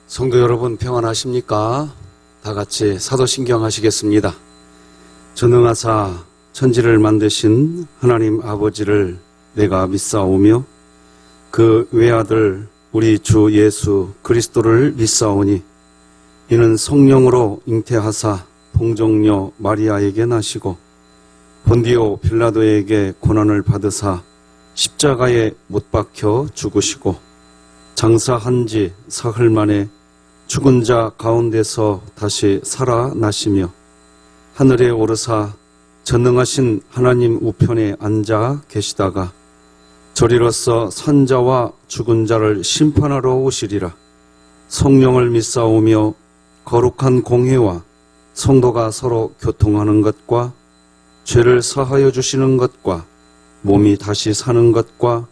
성도 여러분 평안하십니까? 다 같이 사도신경 하시겠습니다. 전능하사 천지를 만드신 하나님 아버지를 내가 믿사오며 그 외아들 우리 주 예수 그리스도를 믿사오니 이는 성령으로 잉태하사 동정녀 마리아에게 나시고 본디오 빌라도에게 고난을 받으사 십자가에 못 박혀 죽으시고 장사한 지 사흘 만에 죽은 자 가운데서 다시 살아나시며 하늘에 오르사 전능하신 하나님 우편에 앉아 계시다가 저리로서 산자와 죽은 자를 심판하러 오시리라. 성령을 믿사오며 거룩한 공회와 성도가 서로 교통하는 것과 죄를 사하여 주시는 것과 몸이 다시 사는 것과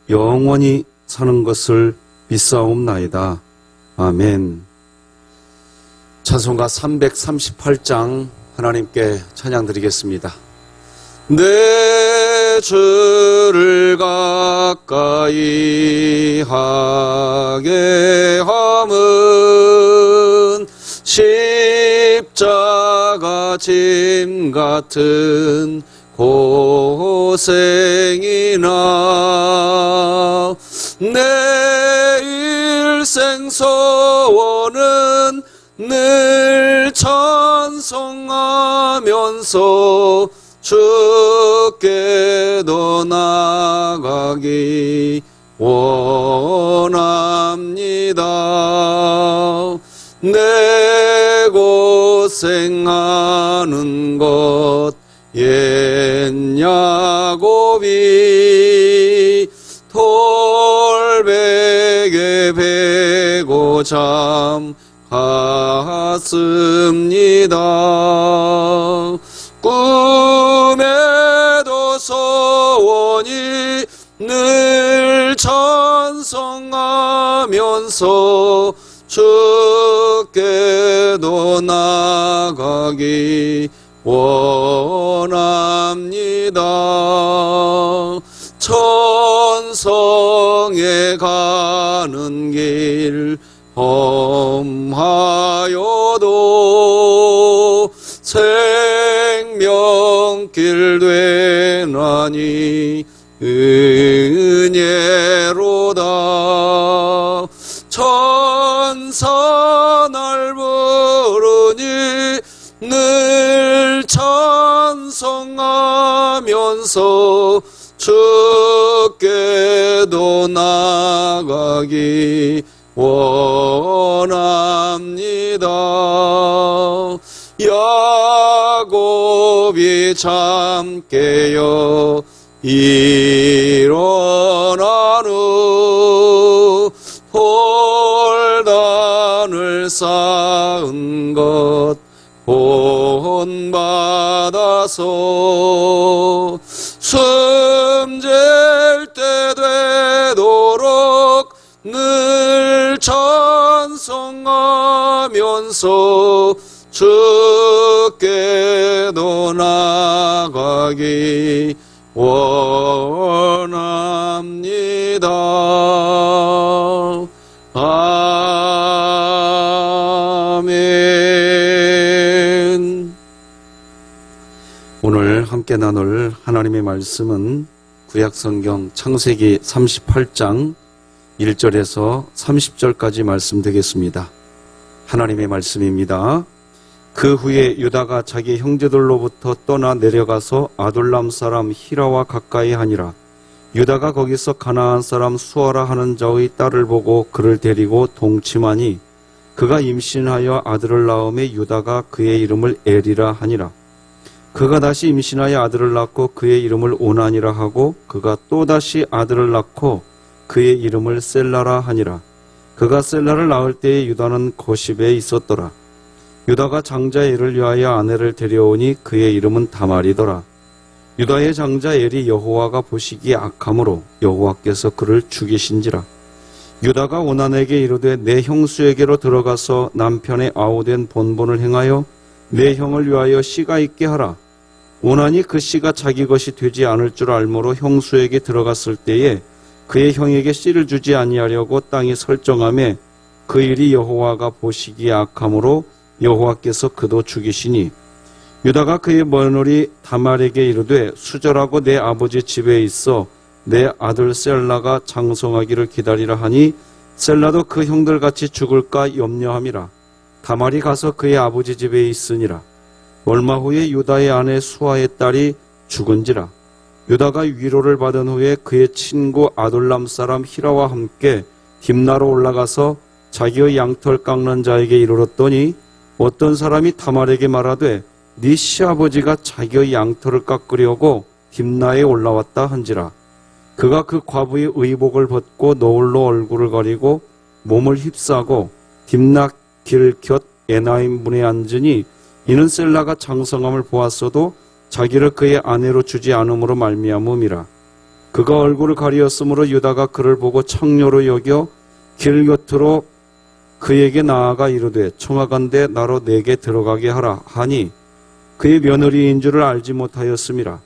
영원히 사는 것을 믿사옵나이다. 아멘. 찬송가 338장 하나님께 찬양드리겠습니다. 내 주를 가까이 하게 함은 십자가 짐 같은 고생이나 내 일생 소원은 늘 찬송하면서 주께도 나가기 원합니다. 내 고생하는 것 옛 야곱이 돌베개 베고 잠 갔습니다. 꿈에도 소원이 늘 찬송하면서 주께도 나가기 원합니다. 천성에 가는 길 험하여도 생명길 되나니 은혜로다. 천사 날 부르니 늘 찬송하면서 주께도 나가기 원합니다. 야곱이 잠 깨어 일어난 후 홀단을 쌓은 것 본받아서 숨질 때 되도록 늘 찬송하면서 주께도 나가기 원합니다. 아멘. 오늘 함께 나눌 하나님의 말씀은 구약성경 창세기 38장 1절에서 30절까지 말씀 되겠습니다. 하나님의 말씀입니다. 그 후에 유다가 자기 형제들로부터 떠나 내려가서 아둘람 사람 히라와 가까이 하니라. 유다가 거기서 가나안 사람 수아라 하는 자의 딸을 보고 그를 데리고 동침하니 그가 임신하여 아들을 낳음에 유다가 그의 이름을 엘이라 하니라. 그가 다시 임신하여 아들을 낳고 그의 이름을 오난이라 하고 그가 또다시 아들을 낳고 그의 이름을 셀라라 하니라. 그가 셀라를 낳을 때에 유다는 고십에 있었더라. 유다가 장자 엘을 위하여 아내를 데려오니 그의 이름은 다말이더라. 유다의 장자 엘이 여호와가 보시기에 악함으로 여호와께서 그를 죽이신지라. 유다가 오난에게 이르되 내 형수에게로 들어가서 남편의 아우된 본본을 행하여 내 형을 위하여 씨가 있게 하라. 오난이 그 씨가 자기 것이 되지 않을 줄 알므로 형수에게 들어갔을 때에 그의 형에게 씨를 주지 아니하려고 땅이 설정하매 그 일이 여호와가 보시기에 악함으로 여호와께서 그도 죽이시니 유다가 그의 며느리 다말에게 이르되 수절하고 내 아버지 집에 있어 내 아들 셀라가 장성하기를 기다리라 하니 셀라도 그 형들같이 죽을까 염려함이라. 다말이 가서 그의 아버지 집에 있으니라. 얼마 후에 유다의 아내 수아의 딸이 죽은지라. 유다가 위로를 받은 후에 그의 친구 아둘람 사람 히라와 함께 딥나로 올라가서 자기의 양털 깎는 자에게 이르렀더니 어떤 사람이 다말에게 말하되 네 시아버지가 자기의 양털을 깎으려고 딥나에 올라왔다 한지라. 그가 그 과부의 의복을 벗고 노을로 얼굴을 가리고 몸을 휩싸고 딥나 길 곁 에나임 문에 앉으니 이는 셀라가 장성함을 보았어도 자기를 그의 아내로 주지 않음으로 말미암음이라. 그가 얼굴을 가리었으므로 유다가 그를 보고 창녀로 여겨 길 곁으로 그에게 나아가 이르되 청하건대 나로 내게 들어가게 하라 하니 그의 며느리인 줄을 알지 못하였음이라.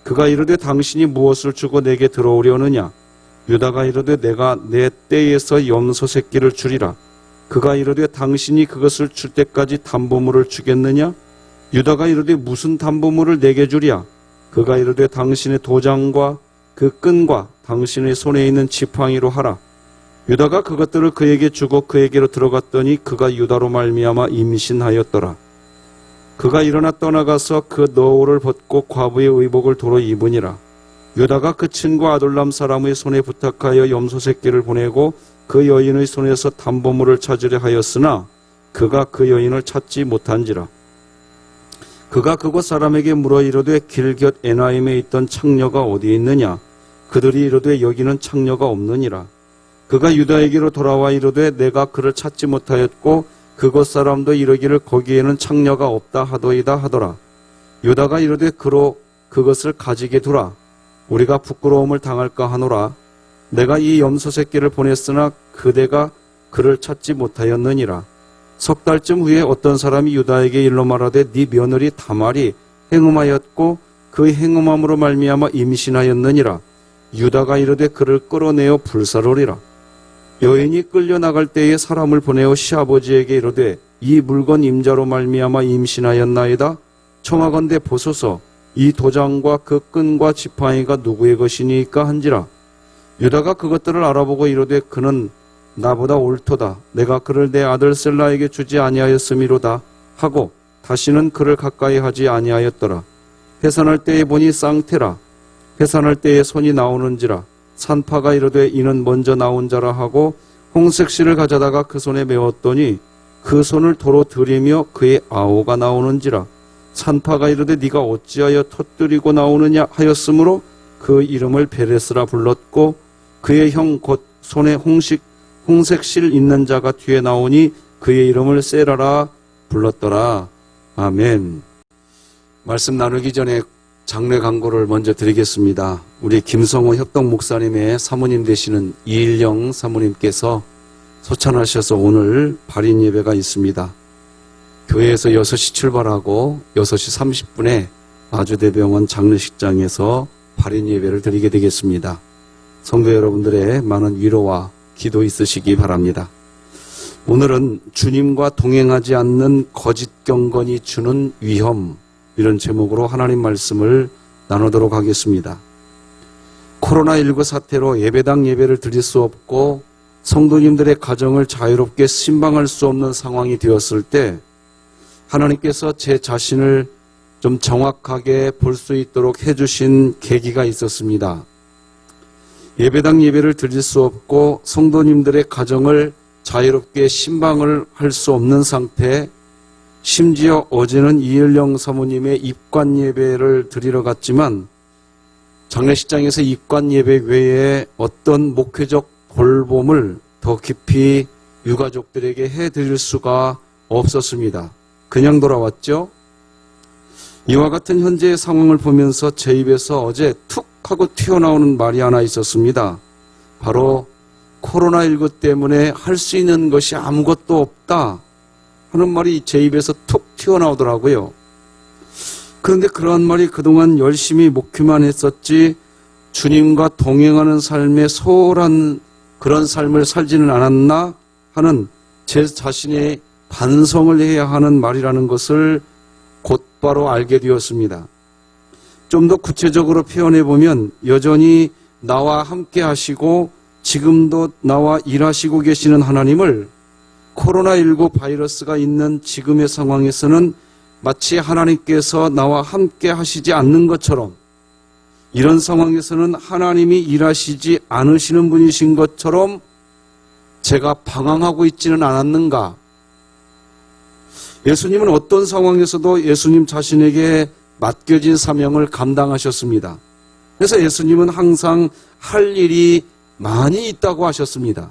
그가 이르되 당신이 무엇을 주고 내게 들어오려느냐. 유다가 이르되 내가 내 떼에서 염소 새끼를 주리라. 그가 이르되 당신이 그것을 줄 때까지 담보물을 주겠느냐. 유다가 이르되 무슨 담보물을 내게 주랴. 그가 이르되 당신의 도장과 그 끈과 당신의 손에 있는 지팡이로 하라. 유다가 그것들을 그에게 주고 그에게로 들어갔더니 그가 유다로 말미암아 임신하였더라. 그가 일어나 떠나가서 그 너울을 벗고 과부의 의복을 도로 입으니라. 유다가 그 친구 아둘람 사람의 손에 부탁하여 염소 새끼를 보내고 그 여인의 손에서 담보물을 찾으려 하였으나 그가 그 여인을 찾지 못한지라. 그가 그곳 사람에게 물어 이르되 길 곁 에나임에 있던 창녀가 어디 있느냐. 그들이 이르되 여기는 창녀가 없느니라. 그가 유다에게로 돌아와 이르되 내가 그를 찾지 못하였고 그곳 사람도 이르기를 거기에는 창녀가 없다 하더이다 하더라. 유다가 이르되 그로 그것을 가지게 두라. 우리가 부끄러움을 당할까 하노라. 내가 이 염소 새끼를 보냈으나 그대가 그를 찾지 못하였느니라. 석 달쯤 후에 어떤 사람이 유다에게 일러 말하되 네 며느리 다말이 행음하였고 그 행음함으로 말미암아 임신하였느니라. 유다가 이르되 그를 끌어내어 불사르리라. 여인이 끌려나갈 때에 사람을 보내어 시아버지에게 이르되 이 물건 임자로 말미암아 임신하였나이다. 청하건대 보소서 이 도장과 그 끈과 지팡이가 누구의 것이니까 한지라. 유다가 그것들을 알아보고 이르되 그는 나보다 옳도다. 내가 그를 내 아들 셀라에게 주지 아니하였음이로다 하고 다시는 그를 가까이 하지 아니하였더라. 해산할 때에 보니 쌍태라. 해산할 때에 손이 나오는지라. 산파가 이르되 이는 먼저 나온 자라 하고 홍색 실을 가져다가 그 손에 메었더니 그 손을 도로 들이며 그의 아오가 나오는지라. 산파가 이르되 네가 어찌하여 터뜨리고 나오느냐 하였으므로 그 이름을 베레스라 불렀고 그의 형 곧 손에 홍색 실 있는 자가 뒤에 나오니 그의 이름을 세라라 불렀더라. 아멘. 말씀 나누기 전에 장례 광고를 먼저 드리겠습니다. 우리 김성호 협동 목사님의 사모님 되시는 이일영 사모님께서 소찬하셔서 오늘 발인 예배가 있습니다. 교회에서 6시 출발하고 6시 30분에 마주대병원 장례식장에서 발인 예배를 드리게 되겠습니다. 성도 여러분들의 많은 위로와 기도 있으시기 바랍니다. 오늘은 주님과 동행하지 않는 거짓 경건이 주는 위험, 이런 제목으로 하나님 말씀을 나누도록 하겠습니다. 코로나19 사태로 예배당 예배를 드릴 수 없고 성도님들의 가정을 자유롭게 신방할 수 없는 상황이 되었을 때 하나님께서 제 자신을 좀 정확하게 볼 수 있도록 해주신 계기가 있었습니다. 예배당 예배를 드릴 수 없고 성도님들의 가정을 자유롭게 신방을 할 수 없는 상태, 심지어 어제는 이일영 사모님의 입관 예배를 드리러 갔지만 장례식장에서 입관 예배 외에 어떤 목회적 돌봄을 더 깊이 유가족들에게 해드릴 수가 없었습니다. 그냥 돌아왔죠. 이와 같은 현재의 상황을 보면서 제 입에서 어제 툭 하고 튀어나오는 말이 하나 있었습니다. 바로 코로나19 때문에 할 수 있는 것이 아무것도 없다 하는 말이 제 입에서 툭 튀어나오더라고요. 그런데 그러한 말이 그동안 열심히 목회만 했었지 주님과 동행하는 삶에 소홀한 그런 삶을 살지는 않았나 하는 제 자신이 반성을 해야 하는 말이라는 것을 곧바로 알게 되었습니다. 좀 더 구체적으로 표현해 보면 여전히 나와 함께 하시고 지금도 나와 일하시고 계시는 하나님을 코로나19 바이러스가 있는 지금의 상황에서는 마치 하나님께서 나와 함께 하시지 않는 것처럼, 이런 상황에서는 하나님이 일하시지 않으시는 분이신 것처럼 제가 방황하고 있지는 않았는가? 예수님은 어떤 상황에서도 예수님 자신에게 맡겨진 사명을 감당하셨습니다. 그래서 예수님은 항상 할 일이 많이 있다고 하셨습니다.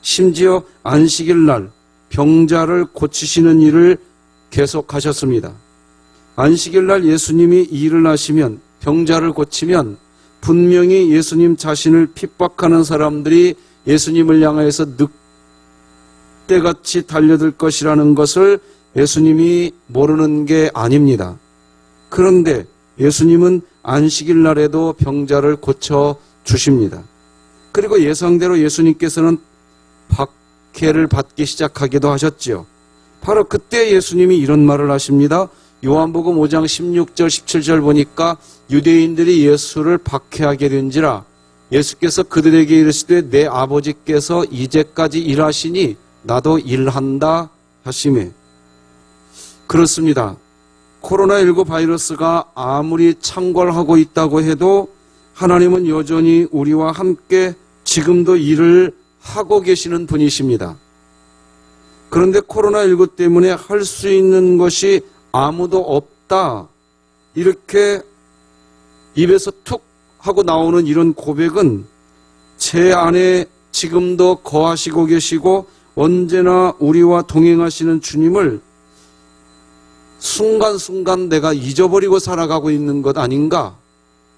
심지어 안식일 날 병자를 고치시는 일을 계속하셨습니다. 안식일 날 예수님이 일을 하시면, 병자를 고치면 분명히 예수님 자신을 핍박하는 사람들이 예수님을 향하여서 늑대같이 달려들 것이라는 것을 예수님이 모르는 게 아닙니다. 그런데 예수님은 안식일 날에도 병자를 고쳐 주십니다. 그리고 예상대로 예수님께서는 박해를 받기 시작하기도 하셨지요. 바로 그때 예수님이 이런 말을 하십니다. 요한복음 5장 16절 17절 보니까 유대인들이 예수를 박해하게 된지라 예수께서 그들에게 이르시되 내 아버지께서 이제까지 일하시니 나도 일한다 하시매. 그렇습니다. 코로나19 바이러스가 아무리 창궐하고 있다고 해도 하나님은 여전히 우리와 함께 지금도 일을 하고 계시는 분이십니다. 그런데 코로나19 때문에 할 수 있는 것이 아무도 없다, 이렇게 입에서 툭 하고 나오는 이런 고백은 제 안에 지금도 거하시고 계시고 언제나 우리와 동행하시는 주님을 순간순간 내가 잊어버리고 살아가고 있는 것 아닌가,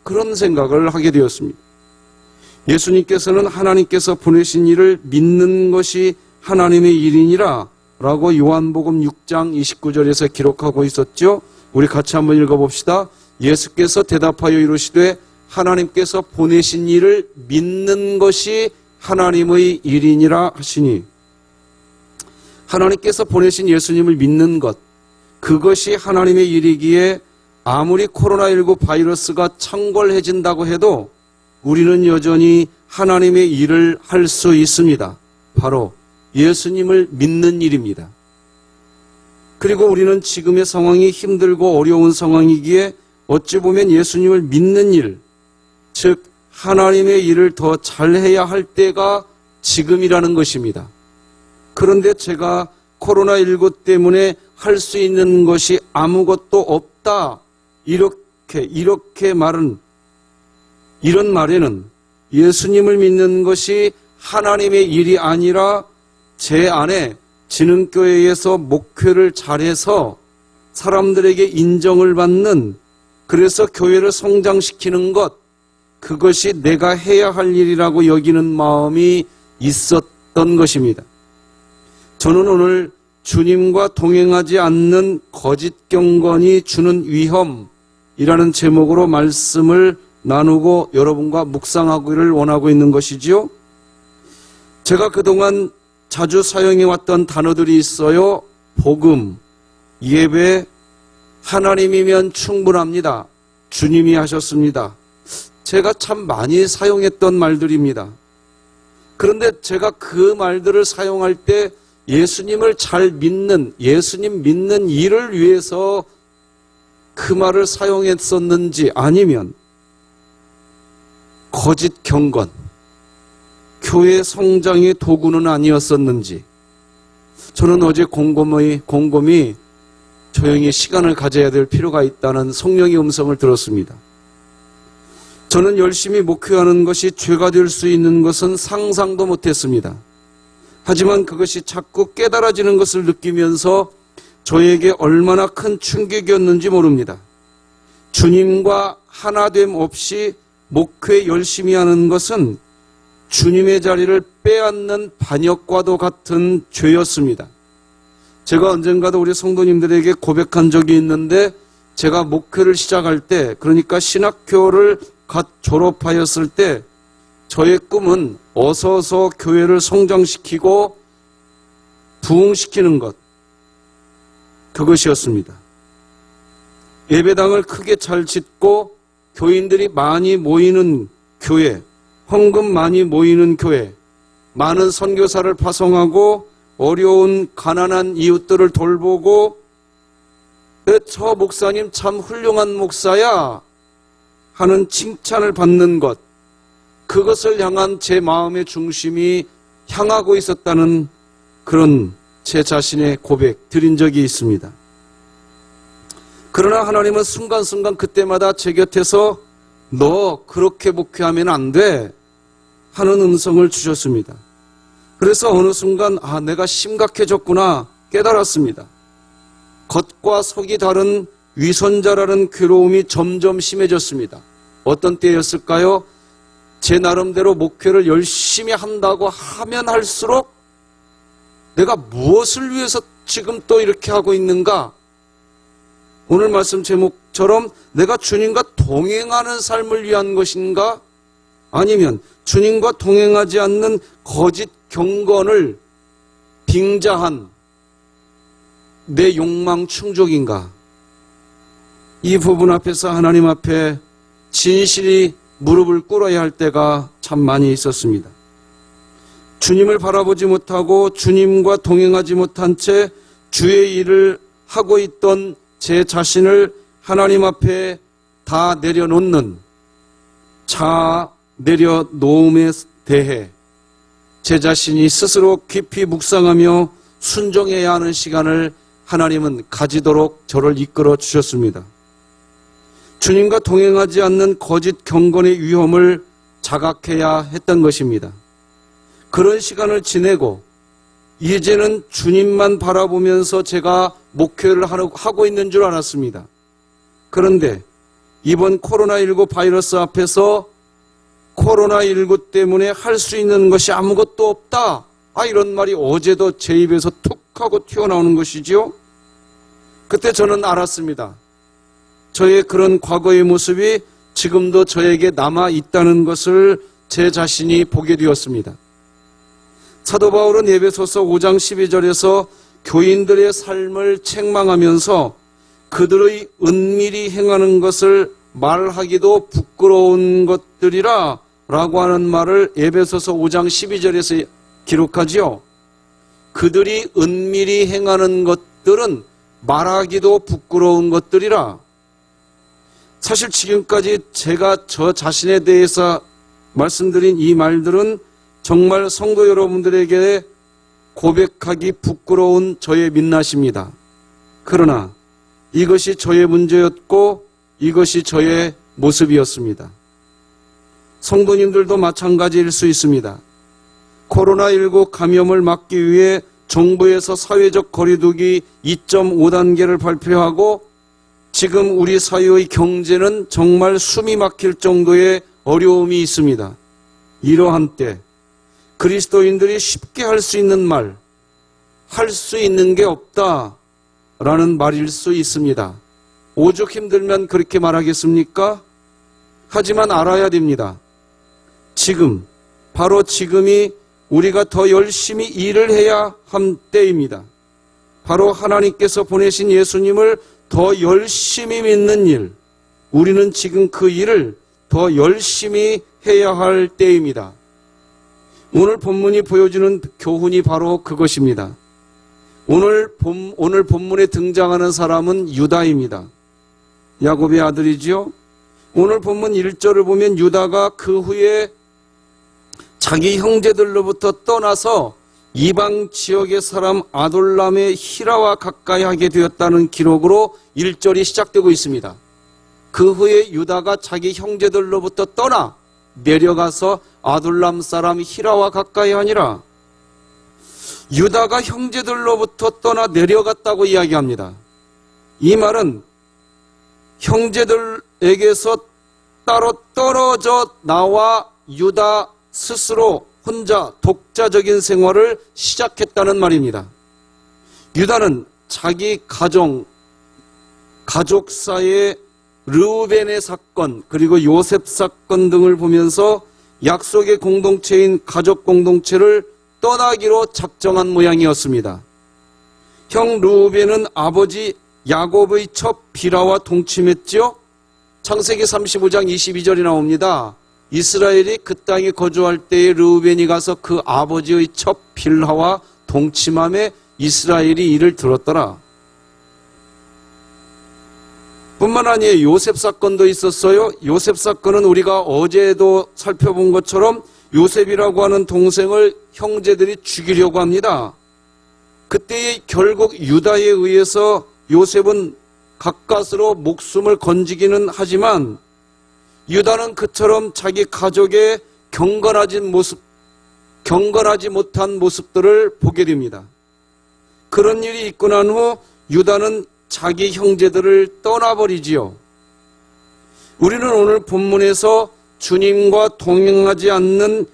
그런 생각을 하게 되었습니다. 예수님께서는 하나님께서 보내신 일을 믿는 것이 하나님의 일이니라 라고 요한복음 6장 29절에서 기록하고 있었죠. 우리 같이 한번 읽어봅시다. 예수께서 대답하여 이르시되 하나님께서 보내신 일을 믿는 것이 하나님의 일이니라 하시니, 하나님께서 보내신 예수님을 믿는 것, 그것이 하나님의 일이기에 아무리 코로나19 바이러스가 창궐해진다고 해도 우리는 여전히 하나님의 일을 할 수 있습니다. 바로 예수님을 믿는 일입니다. 그리고 우리는 지금의 상황이 힘들고 어려운 상황이기에 어찌 보면 예수님을 믿는 일, 즉 하나님의 일을 더 잘해야 할 때가 지금이라는 것입니다. 그런데 제가 코로나19 때문에 할 수 있는 것이 아무것도 없다, 이렇게 말은, 이런 말에는 예수님을 믿는 것이 하나님의 일이 아니라 제 안에 진흥교회에서 목회를 잘해서 사람들에게 인정을 받는, 그래서 교회를 성장시키는 것, 그것이 내가 해야 할 일이라고 여기는 마음이 있었던 것입니다. 저는 오늘 주님과 동행하지 않는 거짓 경건이 주는 위험이라는 제목으로 말씀을 나누고 여러분과 묵상하기를 원하고 있는 것이지요. 제가 그동안 자주 사용해왔던 단어들이 있어요. 복음, 예배, 하나님이면 충분합니다, 주님이 하셨습니다. 제가 참 많이 사용했던 말들입니다. 그런데 제가 그 말들을 사용할 때 예수님을 잘 믿는, 예수님 믿는 일을 위해서 그 말을 사용했었는지, 아니면 거짓 경건, 교회 성장의 도구는 아니었었는지, 저는 어제 곰곰이 조용히 시간을 가져야 될 필요가 있다는 성령의 음성을 들었습니다. 저는 열심히 목회하는 것이 죄가 될 수 있는 것은 상상도 못했습니다. 하지만 그것이 자꾸 깨달아지는 것을 느끼면서 저에게 얼마나 큰 충격이었는지 모릅니다. 주님과 하나됨 없이 목회 열심히 하는 것은 주님의 자리를 빼앗는 반역과도 같은 죄였습니다. 제가 언젠가도 우리 성도님들에게 고백한 적이 있는데, 제가 목회를 시작할 때, 그러니까 신학교를 갓 졸업하였을 때 저의 꿈은 어서서 교회를 성장시키고 부흥시키는 것, 그것이었습니다. 예배당을 크게 잘 짓고 교인들이 많이 모이는 교회, 헌금 많이 모이는 교회, 많은 선교사를 파송하고 어려운 가난한 이웃들을 돌보고 저 목사님 참 훌륭한 목사야 하는 칭찬을 받는 것, 그것을 향한 제 마음의 중심이 향하고 있었다는 그런 제 자신의 고백 드린 적이 있습니다. 그러나 하나님은 순간순간 그때마다 제 곁에서 너 그렇게 목회하면 안 돼 하는 음성을 주셨습니다. 그래서 어느 순간 내가 심각해졌구나 깨달았습니다. 겉과 속이 다른 위선자라는 괴로움이 점점 심해졌습니다. 어떤 때였을까요? 제 나름대로 목회를 열심히 한다고 하면 할수록 내가 무엇을 위해서 지금 또 이렇게 하고 있는가? 오늘 말씀 제목처럼 내가 주님과 동행하는 삶을 위한 것인가? 아니면 주님과 동행하지 않는 거짓 경건을 빙자한 내 욕망 충족인가? 이 부분 앞에서 하나님 앞에 진실이 무릎을 꿇어야 할 때가 참 많이 있었습니다. 주님을 바라보지 못하고 주님과 동행하지 못한 채 주의 일을 하고 있던 제 자신을 하나님 앞에 다 내려놓는 자아 내려놓음에 대해 제 자신이 스스로 깊이 묵상하며 순종해야 하는 시간을 하나님은 가지도록 저를 이끌어 주셨습니다. 주님과 동행하지 않는 거짓 경건의 위험을 자각해야 했던 것입니다. 그런 시간을 지내고 이제는 주님만 바라보면서 제가 목회를 하고 있는 줄 알았습니다. 그런데 이번 코로나19 바이러스 앞에서 코로나19 때문에 할 수 있는 것이 아무것도 없다. 이런 말이 어제도 제 입에서 툭 하고 튀어나오는 것이지요. 그때 저는 알았습니다. 저의 그런 과거의 모습이 지금도 저에게 남아 있다는 것을 제 자신이 보게 되었습니다. 사도 바울은 에베소서 5장 12절에서 교인들의 삶을 책망하면서 그들의 은밀히 행하는 것을 말하기도 부끄러운 것들이라 라고 하는 말을 에베소서 5장 12절에서 기록하지요. 그들이 은밀히 행하는 것들은 말하기도 부끄러운 것들이라. 사실 지금까지 제가 저 자신에 대해서 말씀드린 이 말들은 정말 성도 여러분들에게 고백하기 부끄러운 저의 민낯입니다. 그러나 이것이 저의 문제였고 이것이 저의 모습이었습니다. 성도님들도 마찬가지일 수 있습니다. 코로나19 감염을 막기 위해 정부에서 사회적 거리두기 2.5단계를 발표하고 지금 우리 사회의 경제는 정말 숨이 막힐 정도의 어려움이 있습니다. 이러한 때 그리스도인들이 쉽게 할 수 있는 말, 할 수 있는 게 없다라는 말일 수 있습니다. 오죽 힘들면 그렇게 말하겠습니까? 하지만 알아야 됩니다. 지금, 바로 지금이 우리가 더 열심히 일을 해야 한 때입니다. 바로 하나님께서 보내신 예수님을 더 열심히 믿는 일, 우리는 지금 그 일을 더 열심히 해야 할 때입니다. 오늘 본문이 보여주는 교훈이 바로 그것입니다. 오늘 본문에 등장하는 사람은 유다입니다. 야곱의 아들이지요. 오늘 본문 1절을 보면 유다가 그 후에 자기 형제들로부터 떠나서 이방 지역의 사람 아돌람의 히라와 가까이 하게 되었다는 기록으로 1절이 시작되고 있습니다. 그 후에 유다가 자기 형제들로부터 떠나 내려가서 아둘람 사람 히라와 가까이 하니라. 유다가 형제들로부터 떠나 내려갔다고 이야기합니다. 이 말은 형제들에게서 따로 떨어져 나와 유다 스스로 혼자 독자적인 생활을 시작했다는 말입니다. 유다는 자기 가족사의 르우벤의 사건 그리고 요셉 사건 등을 보면서 약속의 공동체인 가족 공동체를 떠나기로 작정한 모양이었습니다. 형 르우벤은 아버지 야곱의 첩 비라와 동침했지요. 창세기 35장 22절이 나옵니다. 이스라엘이 그 땅에 거주할 때에 르우벤이 가서 그 아버지의 첩 빌하와 동침함에 이스라엘이 이를 들었더라. 뿐만 아니에요. 요셉 사건도 있었어요. 요셉 사건은 우리가 어제도 살펴본 것처럼 요셉이라고 하는 동생을 형제들이 죽이려고 합니다. 그때에 결국 유다에 의해서 요셉은 가까스로 목숨을 건지기는 하지만 유다는 그처럼 자기 가족의 경건하지 못한 모습들을 보게 됩니다. 그런 일이 있고 난 후 유다는 자기 형제들을 떠나버리지요. 우리는 오늘 본문에서 주님과 동행하지 않는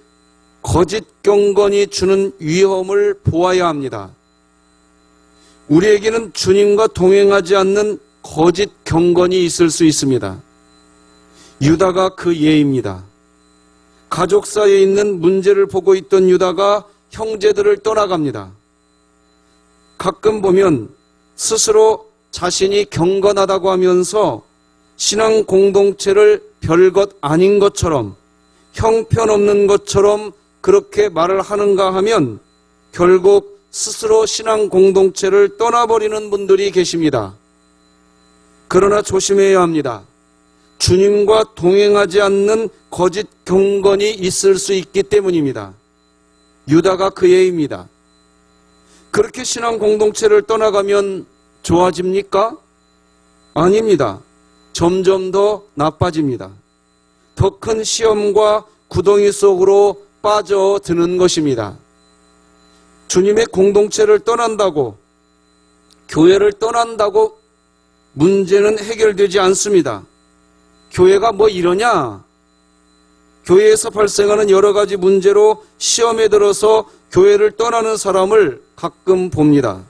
거짓 경건이 주는 위험을 보아야 합니다. 우리에게는 주님과 동행하지 않는 거짓 경건이 있을 수 있습니다. 유다가 그 예입니다. 가족 사이에 있는 문제를 보고 있던 유다가 형제들을 떠나갑니다. 가끔 보면 스스로 자신이 경건하다고 하면서 신앙 공동체를 별것 아닌 것처럼 형편없는 것처럼 그렇게 말을 하는가 하면 결국 스스로 신앙 공동체를 떠나버리는 분들이 계십니다. 그러나 조심해야 합니다. 주님과 동행하지 않는 거짓 경건이 있을 수 있기 때문입니다. 유다가 그 예입니다. 그렇게 신앙 공동체를 떠나가면 좋아집니까? 아닙니다. 점점 더 나빠집니다. 더 큰 시험과 구덩이 속으로 빠져드는 것입니다. 주님의 공동체를 떠난다고, 교회를 떠난다고 문제는 해결되지 않습니다. 교회가 뭐 이러냐? 교회에서 발생하는 여러 가지 문제로 시험에 들어서 교회를 떠나는 사람을 가끔 봅니다.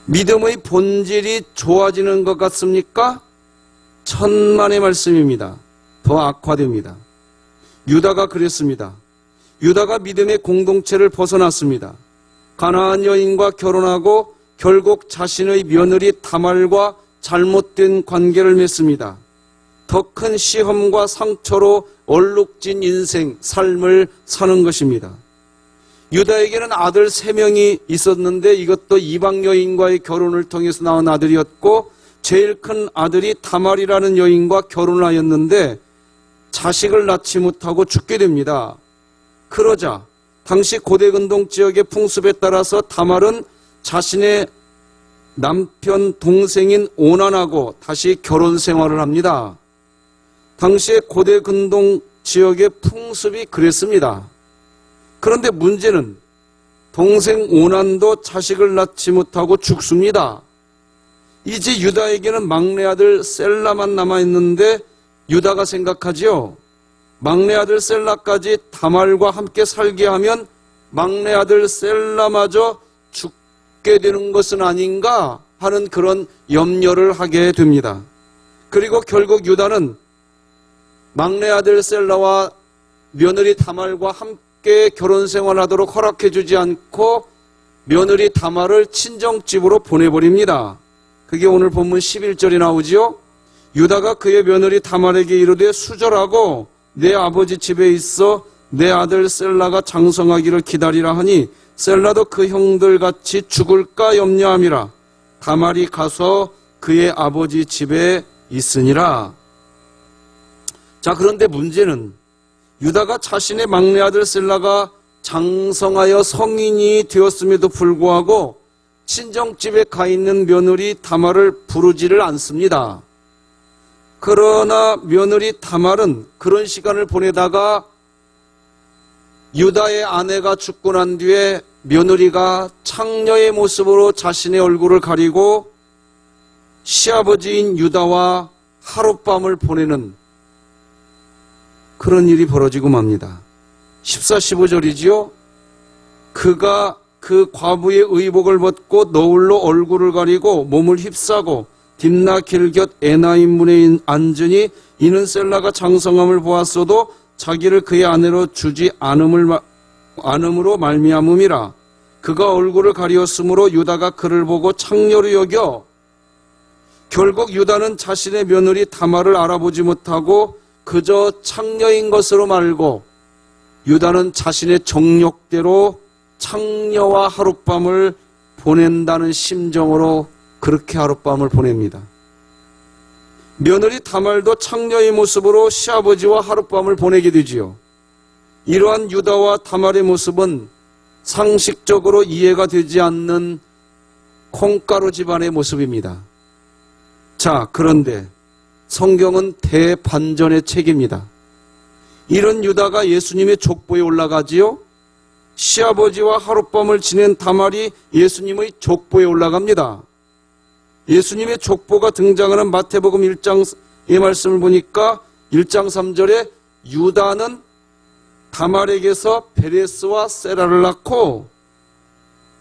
믿음의 본질이 좋아지는 것 같습니까? 천만의 말씀입니다. 더 악화됩니다. 유다가 그랬습니다. 유다가 믿음의 공동체를 벗어났습니다. 가나안 여인과 결혼하고 결국 자신의 며느리 다말과 잘못된 관계를 맺습니다. 더 큰 시험과 상처로 얼룩진 인생, 삶을 사는 것입니다. 유다에게는 아들 3명이 있었는데 이것도 이방 여인과의 결혼을 통해서 낳은 아들이었고 제일 큰 아들이 다말이라는 여인과 결혼을 하였는데 자식을 낳지 못하고 죽게 됩니다. 그러자 당시 고대 근동 지역의 풍습에 따라서 다말은 자신의 남편 동생인 오난하고 다시 결혼 생활을 합니다. 당시의 고대 근동 지역의 풍습이 그랬습니다. 그런데 문제는 동생 오난도 자식을 낳지 못하고 죽습니다. 이제 유다에게는 막내 아들 셀라만 남아있는데 유다가 생각하지요. 막내 아들 셀라까지 다말과 함께 살게 하면 막내 아들 셀라마저 죽게 되는 것은 아닌가 하는 그런 염려를 하게 됩니다. 그리고 결국 유다는 막내 아들 셀라와 며느리 다말과 함께 결혼 생활하도록 허락해 주지 않고 며느리 다말을 친정집으로 보내버립니다. 그게 오늘 본문 11절이 나오지요. 유다가 그의 며느리 다말에게 이르되 수절하고 내 아버지 집에 있어 내 아들 셀라가 장성하기를 기다리라 하니 셀라도 그 형들같이 죽을까 염려함이라. 다말이 가서 그의 아버지 집에 있으니라. 자, 그런데 문제는 유다가 자신의 막내 아들 셀라가 장성하여 성인이 되었음에도 불구하고 친정집에 가 있는 며느리 다말을 부르지를 않습니다. 그러나 며느리 다말은 그런 시간을 보내다가 유다의 아내가 죽고 난 뒤에 며느리가 창녀의 모습으로 자신의 얼굴을 가리고 시아버지인 유다와 하룻밤을 보내는 그런 일이 벌어지고 맙니다. 14, 15절이지요. 그가 그 과부의 의복을 벗고 너울로 얼굴을 가리고 몸을 휩싸고 딥나 길곁 에나임 문에 앉으니 이는 셀라가 장성함을 보았어도 자기를 그의 아내로 주지 않음으로 말미암음이라. 그가 얼굴을 가리었으므로 유다가 그를 보고 창녀로 여겨 결국 유다는 자신의 며느리 다말을 알아보지 못하고 그저 창녀인 것으로 말고 유다는 자신의 정욕대로 창녀와 하룻밤을 보낸다는 심정으로 그렇게 하룻밤을 보냅니다. 며느리 다말도 창녀의 모습으로 시아버지와 하룻밤을 보내게 되지요. 이러한 유다와 다말의 모습은 상식적으로 이해가 되지 않는 콩가루 집안의 모습입니다. 자, 그런데 성경은 대반전의 책입니다. 이런 유다가 예수님의 족보에 올라가지요. 시아버지와 하룻밤을 지낸 다말이 예수님의 족보에 올라갑니다. 예수님의 족보가 등장하는 마태복음 1장의 말씀을 보니까 1장 3절에 유다는 다말에게서 베레스와 세라를 낳고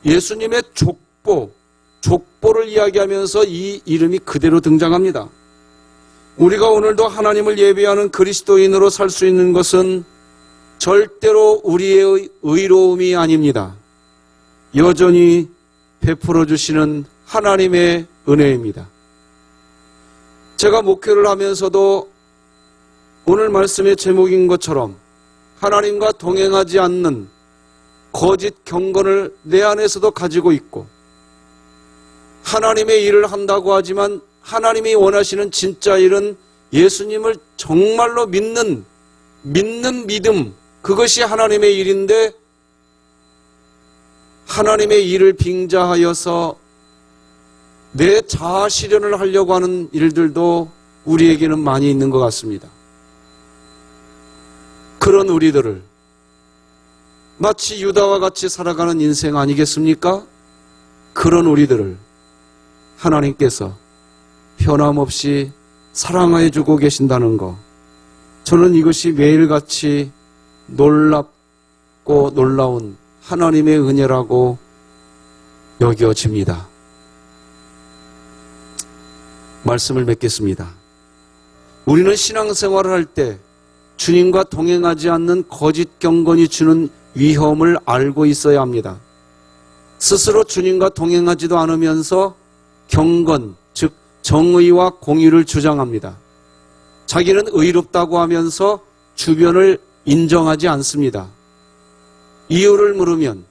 예수님의 족보를 이야기하면서 이 이름이 그대로 등장합니다. 우리가 오늘도 하나님을 예배하는 그리스도인으로 살 수 있는 것은 절대로 우리의 의로움이 아닙니다. 여전히 베풀어 주시는 하나님의 은혜입니다. 제가 목회를 하면서도 오늘 말씀의 제목인 것처럼 하나님과 동행하지 않는 거짓 경건을 내 안에서도 가지고 있고 하나님의 일을 한다고 하지만 하나님이 원하시는 진짜 일은 예수님을 정말로 믿는 믿음, 그것이 하나님의 일인데 하나님의 일을 빙자하여서 내 자아 실현을 하려고 하는 일들도 우리에게는 많이 있는 것 같습니다. 그런 우리들을 마치 유다와 같이 살아가는 인생 아니겠습니까? 그런 우리들을 하나님께서 변함없이 사랑해 주고 계신다는 것, 저는 이것이 매일같이 놀랍고 놀라운 하나님의 은혜라고 여겨집니다. 말씀을 맺겠습니다. 우리는 신앙생활을 할 때 주님과 동행하지 않는 거짓 경건이 주는 위험을 알고 있어야 합니다. 스스로 주님과 동행하지도 않으면서 경건, 즉 정의와 공의를 주장합니다. 자기는 의롭다고 하면서 주변을 인정하지 않습니다. 이유를 물으면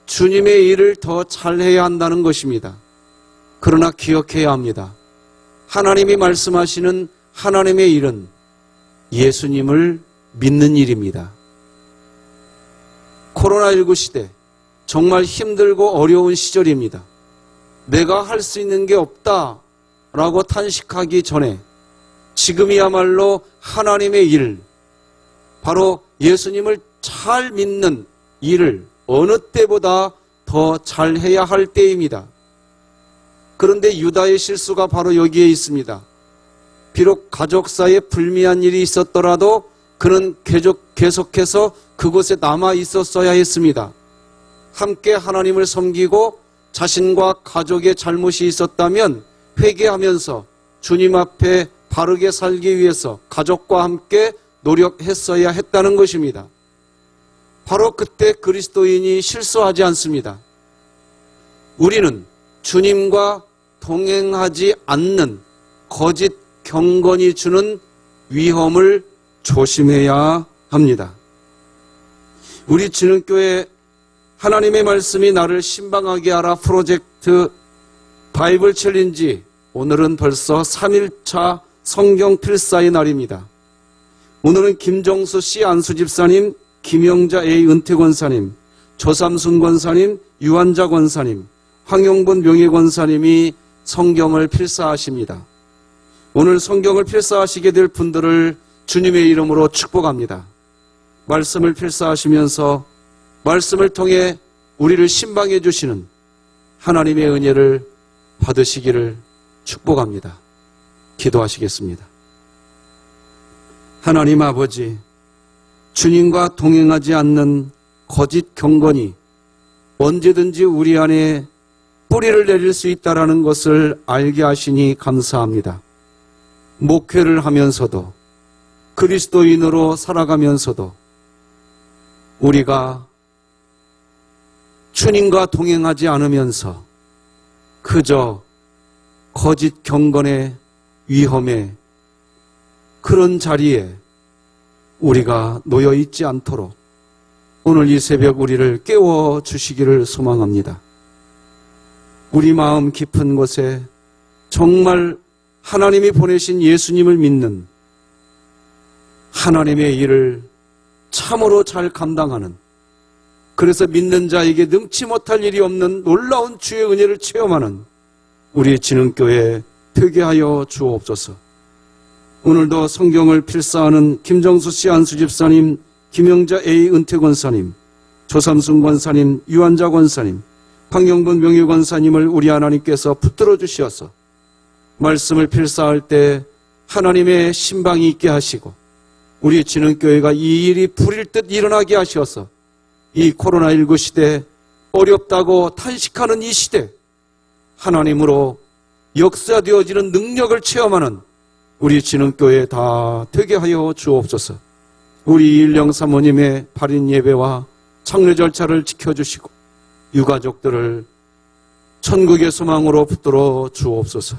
주님의 일을 더 잘해야 한다는 것입니다. 그러나 기억해야 합니다. 하나님이 말씀하시는 하나님의 일은 예수님을 믿는 일입니다. 코로나19 시대 정말 힘들고 어려운 시절입니다. 내가 할 수 있는 게 없다라고 탄식하기 전에 지금이야말로 하나님의 일, 바로 예수님을 잘 믿는 일을 어느 때보다 더 잘해야 할 때입니다. 그런데 유다의 실수가 바로 여기에 있습니다. 비록 가족 사이에 불미한 일이 있었더라도 그는 계속해서 그곳에 남아 있었어야 했습니다. 함께 하나님을 섬기고 자신과 가족의 잘못이 있었다면 회개하면서 주님 앞에 바르게 살기 위해서 가족과 함께 노력했어야 했다는 것입니다. 바로 그때 그리스도인이 실수하지 않습니다. 우리는 주님과 동행하지 않는 거짓 경건이 주는 위험을 조심해야 합니다. 우리 진흥교회 하나님의 말씀이 나를 신방하게 하라 프로젝트 바이블 챌린지, 오늘은 벌써 3일차 성경 필사의 날입니다. 오늘은 김정수 씨 안수 집사님, 김영자 A 은퇴 권사님, 조삼순 권사님, 유한자 권사님, 황용본 명예 권사님이 성경을 필사하십니다. 오늘 성경을 필사하시게 될 분들을 주님의 이름으로 축복합니다. 말씀을 필사하시면서 말씀을 통해 우리를 신방해 주시는 하나님의 은혜를 받으시기를 축복합니다. 기도하시겠습니다. 하나님 아버지, 주님과 동행하지 않는 거짓 경건이 언제든지 우리 안에 뿌리를 내릴 수 있다는 것을 알게 하시니 감사합니다. 목회를 하면서도 그리스도인으로 살아가면서도 우리가 주님과 동행하지 않으면서 그저 거짓 경건의 위험에 그런 자리에 우리가 놓여 있지 않도록 오늘 이 새벽 우리를 깨워 주시기를 소망합니다. 우리 마음 깊은 곳에 정말 하나님이 보내신 예수님을 믿는 하나님의 일을 참으로 잘 감당하는, 그래서 믿는 자에게 능치 못할 일이 없는 놀라운 주의 은혜를 체험하는 우리 진흥교회 되게 하여 주옵소서. 오늘도 성경을 필사하는 김정수 씨 안수 집사님, 김영자 A 은퇴 권사님, 조삼순 권사님, 유한자 권사님, 황영분 명예 권사님을 우리 하나님께서 붙들어 주시어서 말씀을 필사할 때 하나님의 신방이 있게 하시고 우리 진흥교회가 이 일이 불일 듯 일어나게 하셔서 이 코로나19 시대, 어렵다고 탄식하는 이 시대, 하나님으로 역사되어지는 능력을 체험하는 우리 진흥교회 다 되게 하여 주옵소서. 우리 일령 사모님의 발인 예배와 창례 절차를 지켜주시고 유가족들을 천국의 소망으로 붙들어 주옵소서.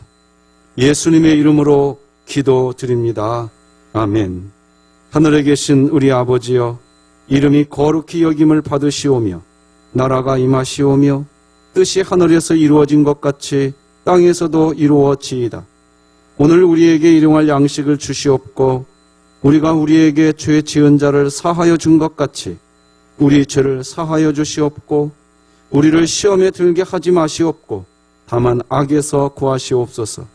예수님의 이름으로 기도드립니다. 아멘. 하늘에 계신 우리 아버지여, 이름이 거룩히 여김을 받으시오며 나라가 임하시오며 뜻이 하늘에서 이루어진 것 같이 땅에서도 이루어지이다. 오늘 우리에게 일용할 양식을 주시옵고 우리가 우리에게 죄 지은 자를 사하여 준 것 같이 우리 죄를 사하여 주시옵고 우리를 시험에 들게 하지 마시옵고 다만 악에서 구하시옵소서.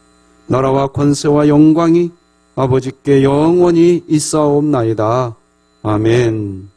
나라와 권세와 영광이 아버지께 영원히 있사옵나이다. 아멘.